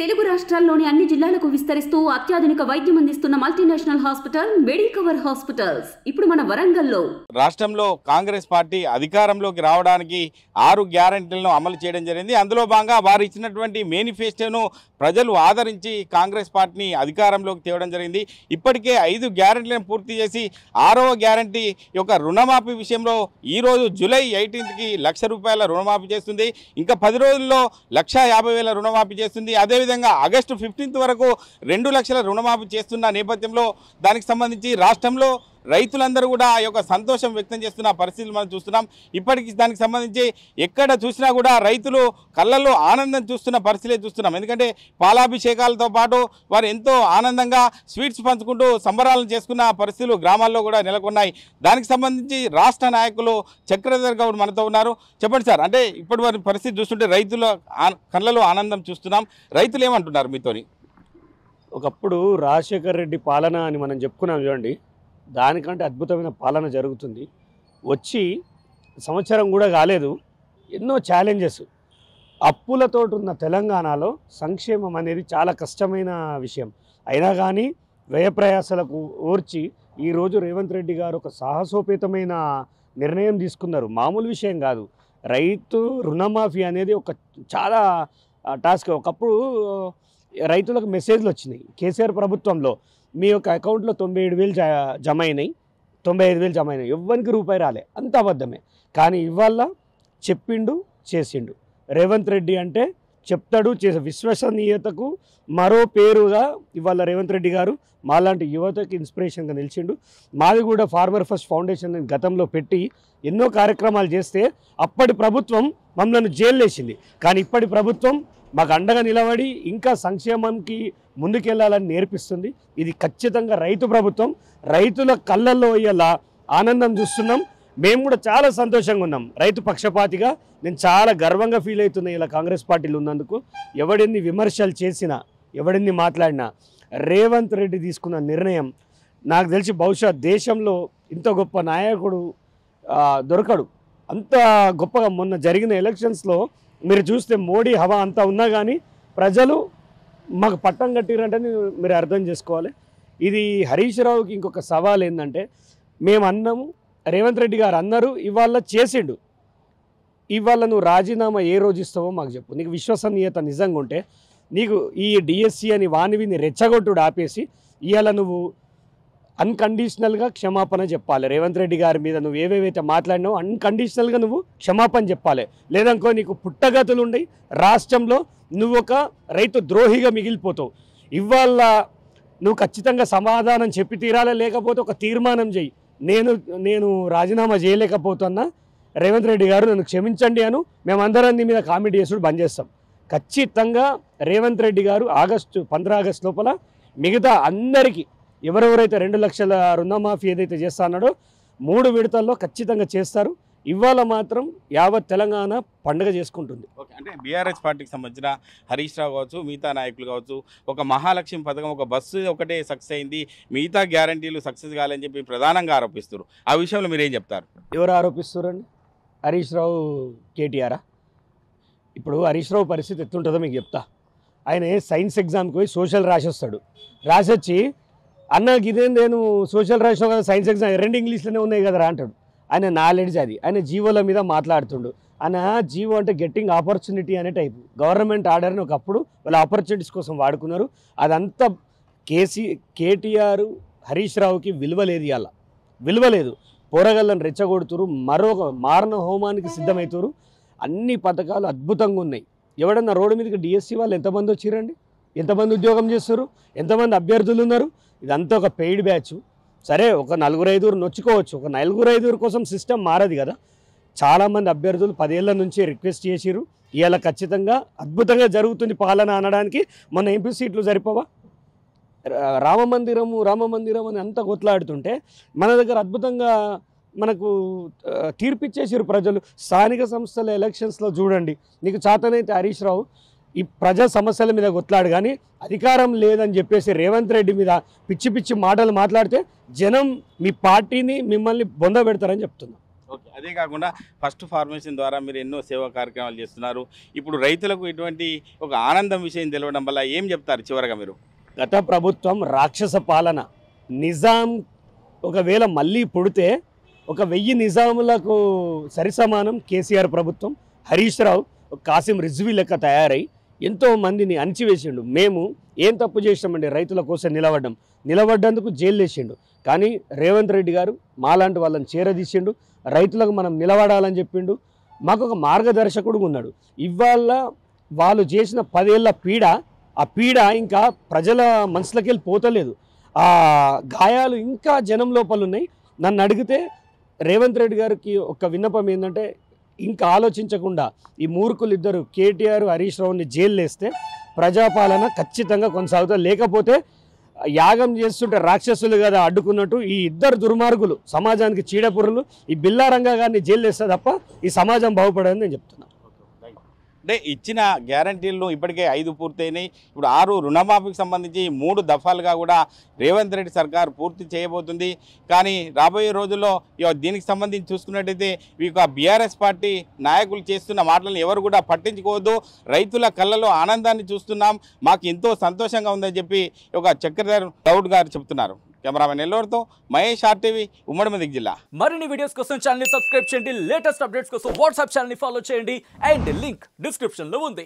తెలుగు రాష్ట్రాల్లోని అన్ని జిల్లాలకు విస్తరిస్తూ అత్యాధునిక వైద్యం అందిస్తున్న మల్టీనేషనల్ హాస్పిటల్ మెడికవర్ హాస్పిటల్స్ ఇప్పుడు మన వరంగల్లో. రాష్ట్రంలో కాంగ్రెస్ పార్టీ అధికారంలోకి రావడానికి 6 గ్యారెంటీలను అమలు చేయడం జరిగింది. అందులో భాగంగా వారు ఇచ్చినటువంటి మేనిఫెస్టోను ప్రజలు ఆదరించి కాంగ్రెస్ పార్టీని అధికారంలోకి తేవడం జరిగింది. ఇప్పటికే 5 గ్యారెంటీలను పూర్తి చేసి 6వ గ్యారెంటీ యొక్క రుణమాఫీ విషయంలో ఈరోజు జూలై 18కి ₹1,00,000 రుణమాఫీ చేస్తుంది. ఇంకా 10 రోజుల్లో 1,50,000 రుణమాఫీ చేస్తుంది. అదేవిధంగా ఆగస్టు 15 వరకు 2 లక్షల రుణమాఫీ చేస్తున్న నేపథ్యంలో దానికి సంబంధించి రాష్ట్రంలో రైతులందరూ కూడా ఆ యొక్క సంతోషం వ్యక్తం చేస్తున్న పరిస్థితులు మనం చూస్తున్నాం. ఇప్పటికి దానికి సంబంధించి ఎక్కడ చూసినా కూడా రైతులు కళ్ళల్లో ఆనందం చూస్తున్న పరిస్థితులే చూస్తున్నాం. ఎందుకంటే పాలాభిషేకాలతో పాటు వారు ఎంతో ఆనందంగా స్వీట్స్ పంచుకుంటూ సంబరాలను చేసుకున్న పరిస్థితులు గ్రామాల్లో కూడా నెలకొన్నాయి. దానికి సంబంధించి రాష్ట్ర నాయకులు చక్రధర్ గౌడ్ మనతో ఉన్నారు. చెప్పండి సార్, అంటే ఇప్పటి వారి పరిస్థితి చూస్తుంటే రైతుల కళ్ళలో ఆనందం చూస్తున్నాం. రైతులు ఏమంటున్నారు మీతోని? ఒకప్పుడు రాజశేఖర్ రెడ్డి పాలన అని మనం చెప్పుకున్నాం చూడండి, దానికంటే అద్భుతమైన పాలన జరుగుతుంది. వచ్చి సంవత్సరం కూడా కాలేదు, ఎన్నో ఛాలెంజెస్. అప్పులతో ఉన్న తెలంగాణలో సంక్షేమం అనేది చాలా కష్టమైన విషయం. అయినా కానీ వ్యయప్రయాసాలకు ఓర్చి ఈరోజు రేవంత్ రెడ్డి గారు ఒక సాహసోపేతమైన నిర్ణయం తీసుకున్నారు. మామూలు విషయం కాదు. రైతు రుణమాఫీ అనేది ఒక చాలా టాస్క్. ఒకప్పుడు రైతులకు మెసేజ్లు వచ్చినాయి కేసీఆర్ ప్రభుత్వంలో, మీ యొక్క అకౌంట్లో 97,000 జమ అయినాయి, 95,000 జమ అయినాయి, ఎవ్వరికి రూపాయి రాలే. అంత అబద్ధమే. కానీ ఇవాళ చెప్పిండు చేసిండు. రేవంత్ రెడ్డి అంటే చెప్తాడు చేసే విశ్వసనీయతకు మరో పేరుగా ఇవాళ రేవంత్ రెడ్డి గారు మాలాంటి యువతకి ఇన్స్పిరేషన్గా నిలిచిండు. మాది కూడా ఫార్మర్ ఫస్ట్ ఫౌండేషన్ గతంలో పెట్టి ఎన్నో కార్యక్రమాలు చేస్తే అప్పటి ప్రభుత్వం మమ్మల్ని జైలు వేసింది. కానీ ఇప్పటి ప్రభుత్వం మాకు అండగా నిలబడి ఇంకా సంక్షేమానికి ముందుకెళ్లాలని నేర్పిస్తుంది. ఇది ఖచ్చితంగా రైతు ప్రభుత్వం. రైతుల కళ్ళల్లో ఇలా ఆనందం చూస్తున్నాం. మేము కూడా చాలా సంతోషంగా ఉన్నాం. రైతు పక్షపాతిగా నేను చాలా గర్వంగా ఫీల్ అవుతున్నా ఇలా కాంగ్రెస్ పార్టీలు ఉన్నందుకు. ఎవడెన్ని విమర్శలు చేసినా, ఎవడెన్ని మాట్లాడినా రేవంత్ రెడ్డి తీసుకున్న నిర్ణయం నాకు తెలిసి బహుశా దేశంలో ఇంత గొప్ప నాయకుడు దొరకడు. అంత గొప్పగా మొన్న జరిగిన ఎలక్షన్స్లో మీరు చూస్తే మోడీ హవా అంతా ఉన్నా కానీ ప్రజలు మాకు పట్టం కట్టిరంటే మీరు అర్థం చేసుకోవాలి. ఇది హరీష్ రావుకి ఇంకొక సవాల్ ఏంటంటే, మేము అన్నాము, రేవంత్ రెడ్డి గారు అన్నారు, ఇవాళ చేసిండు. ఇవాళ నువ్వు రాజీనామా ఏ రోజు ఇస్తావో మాకు చెప్పు. నీకు విశ్వసనీయత నిజంగా ఉంటే నీకు ఈ డిఎస్సి అని వానివిని రెచ్చగొట్టుడు ఆపేసి ఇవాళ నువ్వు అన్కండిషనల్గా క్షమాపణ చెప్పాలి. రేవంత్ రెడ్డి గారి మీద నువ్వు ఏవేవైతే మాట్లాడినావో అన్కండిషనల్గా నువ్వు క్షమాపణ చెప్పాలి. లేదనుకో నీకు పుట్టగతులు ఉండయి, రాష్ట్రంలో నువ్వు ఒక రైతు ద్రోహిగా మిగిలిపోతావు. ఇవాళ నువ్వు ఖచ్చితంగా సమాధానం చెప్పి తీరాలి, లేకపోతే ఒక తీర్మానం చేయి. నేను రాజీనామా చేయలేకపోతున్నా, రేవంత్ రెడ్డి గారు నన్ను క్షమించండి అను. మేమందరం నీ మీద కామెంట్ చేసుడు బంద్ చేస్తాం. ఖచ్చితంగా రేవంత్ రెడ్డి గారు 15 ఆగస్టు లోపల మిగతా అందరికీ ఎవరెవరైతే 2 లక్షల రుణమాఫీ ఏదైతే చేస్తా అన్నాడో 3 విడతల్లో ఖచ్చితంగా చేస్తారు. ఇవాళ మాత్రం యావత్ తెలంగాణ పండుగ చేసుకుంటుంది. ఓకే, అంటే బీఆర్ఎస్ పార్టీకి సంబంధించిన హరీష్ రావు కావచ్చు, మిగతా నాయకులు కావచ్చు, ఒక మహాలక్ష్మి పథకం, ఒక బస్సు ఒకటే సక్సెస్ అయింది, మిగతా గ్యారంటీలు సక్సెస్ కాలేని చెప్పి ప్రధానంగా ఆరోపిస్తారు. ఆ విషయంలో మీరు ఏం చెప్తారు? ఎవరు ఆరోపిస్తారండి? హరీష్ రావు, కేటీఆరా? ఇప్పుడు హరీష్ రావు పరిస్థితి ఎత్తుంటుందో మీకు చెప్తా. ఆయన సైన్స్ ఎగ్జామ్కి పోయి సోషల్ రాసొస్తాడు. రాసొచ్చి అన్నకి ఇదేం నేను సోషల్ రాసినావు కదా, సైన్స్ ఎగ్జామ్ 2 ఇంగ్లీష్లోనే ఉన్నాయి కదరా అంటాడు. ఆయన నాలెడ్జ్ అది. ఆయన జీవోల మీద మాట్లాడుతుండు. ఆయన జీవో అంటే గెట్టింగ్ ఆపర్చునిటీ అనే టైపు. గవర్నమెంట్ ఆర్డర్ని ఒకప్పుడు వాళ్ళ ఆపర్చునిటీస్ కోసం వాడుకున్నారు. అదంతా కేటీఆర్ హరీష్ రావుకి విలువలేదు. ఇవాళ విలువలేదు. పోరగళ్ళని రెచ్చగొడుతురు, మరొక మారణ హోమానికి సిద్ధమవుతారు. అన్ని పథకాలు అద్భుతంగా ఉన్నాయి. ఎవడన్నా రోడ్డు మీదకి డిఎస్సి వాళ్ళు ఎంతమంది వచ్చిరండి? ఎంతమంది ఉద్యోగం చేస్తారు? ఎంతమంది అభ్యర్థులు ఉన్నారు? ఇదంతా ఒక పెయిడ్ బ్యాచ్. సరే, ఒక 4-5 నొచ్చుకోవచ్చు. ఒక 4-5 కోసం సిస్టమ్ మారదు కదా. చాలామంది అభ్యర్థులు 10 ఏళ్ల నుంచి రిక్వెస్ట్ చేసిరు. ఇవాళ ఖచ్చితంగా అద్భుతంగా జరుగుతుంది పాలన అనడానికి మొన్న ఎంపీ సీట్లు సరిపోవా? రామమందిరం అని అంతా కొట్లాడుతుంటే మన దగ్గర అద్భుతంగా మనకు తీర్పిచ్చేసారు ప్రజలు. స్థానిక సంస్థల ఎలక్షన్స్లో చూడండి, నీకు చేతనైతే హరీష్ రావు ఈ ప్రజా సమస్యల మీద కొట్లాడు, కానీ అధికారం లేదని చెప్పేసి రేవంత్ రెడ్డి మీద పిచ్చి పిచ్చి మాటలు మాట్లాడితే జనం మీ పార్టీని మిమ్మల్ని బొంద పెడతారని చెప్తున్నా. ఓకే, అదే కాకుండా ఫస్ట్ ఫార్మేషన్ ద్వారా మీరు ఎన్నో సేవా కార్యక్రమాలు చేస్తున్నారు. ఇప్పుడు రైతులకు ఇటువంటి ఒక ఆనందం విషయం తెలవడం వల్ల ఏం చెప్తారు చివరగా మీరు? గత ప్రభుత్వం రాక్షస పాలన, నిజాం ఒకవేళ మళ్ళీ పుడితే 1000 నిజాములకు సరిసమానం కేసీఆర్ ప్రభుత్వం. హరీష్ రావు కాసిం రిజ్వీ లెక్క తయారై ఎంతో మందిని అణిచివేసిండు. మేము ఏం తప్పు చేసినామండి? రైతుల కోసం నిలబడ్డందుకు జైలు వేసిండు. కానీ రేవంత్ రెడ్డి గారు మాలాంటి వాళ్ళని చేరదీసిండు, రైతులకు మనం నిలబడాలని చెప్పిండు. మాకు ఒక మార్గదర్శకుడు ఉన్నాడు. ఇవాళ వాళ్ళు చేసిన 10 ఏళ్ల పీడ, ఆ పీడ ఇంకా ప్రజల మనసులోకి వెళ్ళి పోతలేదు. ఆ గాయాలు ఇంకా జనం లోపల ఉన్నాయి. నన్ను అడిగితే రేవంత్ రెడ్డి గారికి ఒక విన్నపం ఏంటంటే, ఇంకా ఆలోచించకుండా ఈ మూర్ఖులు ఇద్దరు కేటీఆర్ హరీష్ రావుని జైలు వేస్తే ప్రజాపాలన ఖచ్చితంగా కొనసాగుతుంది. లేకపోతే యాగం చేస్తుంటే రాక్షసులు కదా అడ్డుకున్నట్టు ఈ ఇద్దరు దుర్మార్గులు సమాజానికి చీడపురులు, ఈ బిల్లారంగా గారిని జైలు వేస్తే తప్ప ఈ సమాజం బాగుపడదని నేను చెప్తున్నాను. అంటే ఇచ్చిన గ్యారంటీలను ఇప్పటికే 5 పూర్తయినాయి. ఇప్పుడు 6 రుణమాఫీకి సంబంధించి 3 దఫాలుగా కూడా రేవంత్ రెడ్డి సర్కార్ పూర్తి చేయబోతుంది. కానీ రాబోయే రోజుల్లో దీనికి సంబంధించి చూసుకున్నట్టయితే ఈ బీఆర్ఎస్ పార్టీ నాయకులు చేస్తున్న మాటలను ఎవరు కూడా పట్టించుకోవద్దు. రైతుల కళ్ళలో ఆనందాన్ని చూస్తున్నాం, మాకు ఎంతో సంతోషంగా ఉందని చెప్పి ఒక చక్రధర్ గౌడ్ గారు చెప్తున్నారు. కెమెరామెన్ ఎల్లోర్తో మహేష్, RTV, ఉమ్మడి మెదక్ జిల్లా. మరిన్ని వీడియోస్ కోసం ఛానల్ ని సబ్స్క్రైబ్ చేయండి. లేటెస్ట్ అప్డేట్స్ కోసం వాట్సాప్ ఛానల్ ని ఫాలో చేయండి. అండ్ లింక్ డిస్క్రిప్షన్ లో ఉంది.